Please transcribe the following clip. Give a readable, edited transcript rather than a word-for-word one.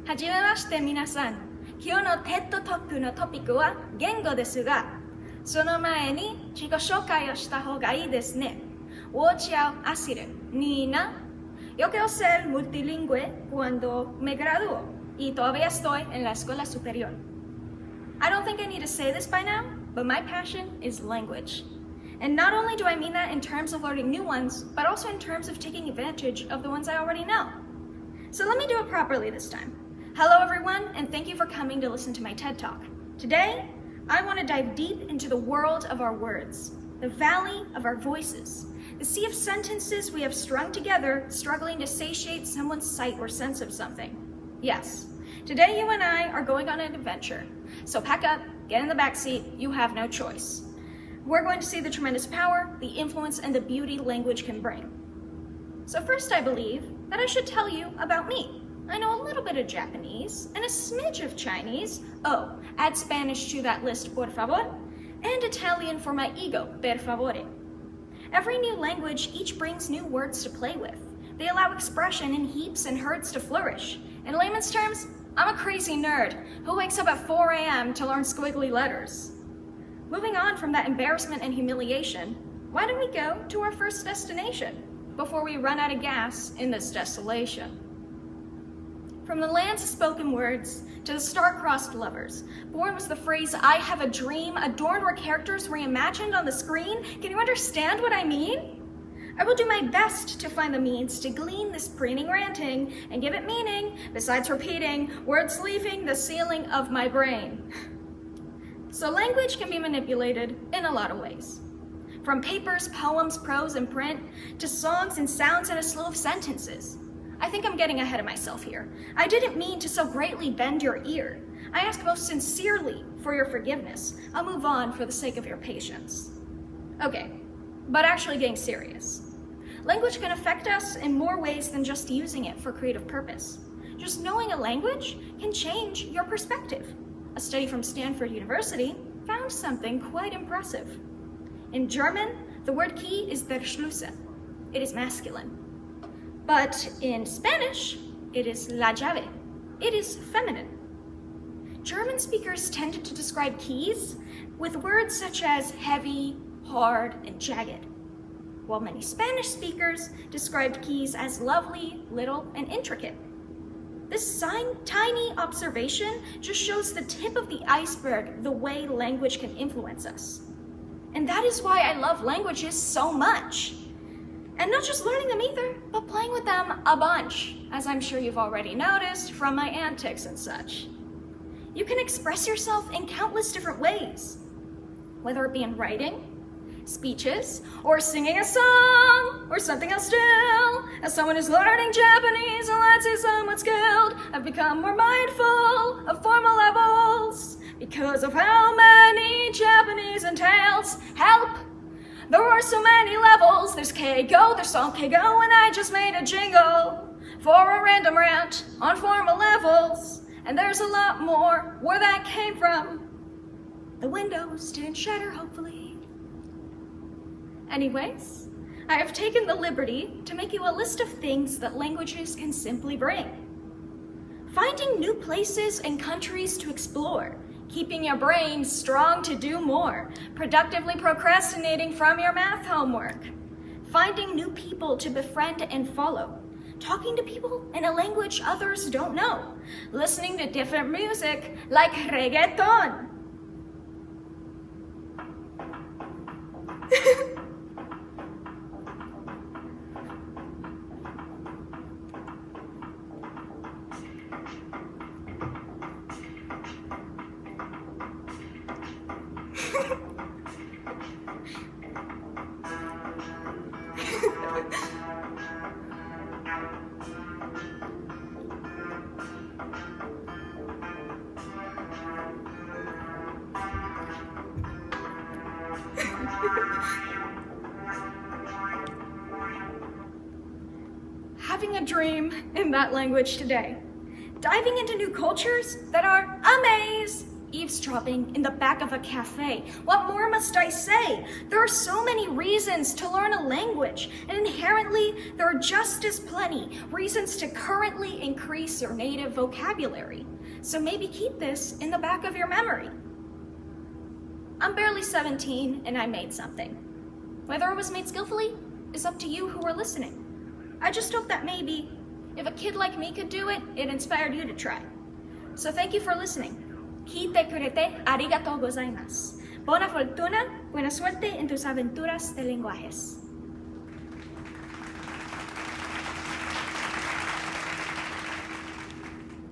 はじめまして皆さん。今日のテッドトークのトピックは言語ですが、その前に自己紹介をした方がいいですね。我叫Acyrreh, Nina. Yo quiero ser multilingüe cuando me gradúo y todavía estoy en la escuela superior. I don't think I need to say this by now, but my passion is language. And not only do I mean that in terms of learning new ones, but also in terms of taking advantage of the ones I already know. So let me do it properly this time. Hello everyone, and thank you for coming to listen to my TED Talk. Today, I want to dive deep into the world of our words, the valley of our voices, the sea of sentences we have strung together, struggling to satiate someone's sight or sense of something. Yes, today you and I are going on an adventure. So pack up, get in the back seat, you have no choice. We're going to see the tremendous power, the influence, and the beauty language can bring. So first, I believe that I should tell you about me. I know a little bit of Japanese and a smidge of Chinese. Oh, add Spanish to that list, por favor. And Italian for my ego, per favore. Every new language each brings new words to play with. They allow expression in heaps and herds to flourish. In layman's terms, I'm a crazy nerd who wakes up at 4 a.m. to learn squiggly letters. Moving on from that embarrassment and humiliation, why don't we go to our first destination before we run out of gas in this desolation? From the lands of spoken words to the star-crossed lovers, born was the phrase, I have a dream, adorned were characters reimagined on the screen. Can you understand what I mean? I will do my best to find the means to glean this preening ranting and give it meaning, besides repeating words leaving the ceiling of my brain. So language can be manipulated in a lot of ways. From papers, poems, prose, and print, to songs and sounds and a slew of sentences. I think I'm getting ahead of myself here. I didn't mean to so greatly bend your ear. I ask most sincerely for your forgiveness. I'll move on for the sake of your patience. Okay, but actually getting serious. Language can affect us in more ways than just using it for creative purpose. Just knowing a language can change your perspective. A study from Stanford University found something quite impressive. In German, the word key is der Schlüssel. It is masculine. But in Spanish, it is la llave. It is feminine. German speakers tended to describe keys with words such as heavy, hard, and jagged, while many Spanish speakers described keys as lovely, little, and intricate. This tiny observation just shows the tip of the iceberg, the way language can influence us. And that is why I love languages so much. And not just learning them either, but playing with them a bunch, as I'm sure you've already noticed from my antics and such. You can express yourself in countless different ways, whether it be in writing, speeches, or singing a song, or something else still. As someone who's learning Japanese and let's say somewhat skilled, I've become more mindful of formal levels because of how many Japanese entails. Help! There are so many levels. There's Keigo, there's Song Keigo, and I just made a jingle for a random rant on formal levels. And there's a lot more where that came from. The windows didn't shatter, hopefully. Anyways, I have taken the liberty to make you a list of things that languages can simply bring. Finding new places and countries to explore, keeping your brain strong to do more, productively procrastinating from your math homework, finding new people to befriend and follow, talking to people in a language others don't know, listening to different music like reggaeton. Having a dream in that language today. Diving into new cultures that are eavesdropping in the back of a cafe. What more must I say? There are so many reasons to learn a language, and inherently, there are just as plenty reasons to currently increase your native vocabulary. So maybe keep this in the back of your memory. I'm barely 17 and I made something. Whether it was made skillfully is up to you who are listening. I just hope that maybe, if a kid like me could do it, it inspired you to try. So thank you for listening. 聞いてくれてありがとうございます。Buena fortuna, buena suerte en tus aventuras de lenguajes.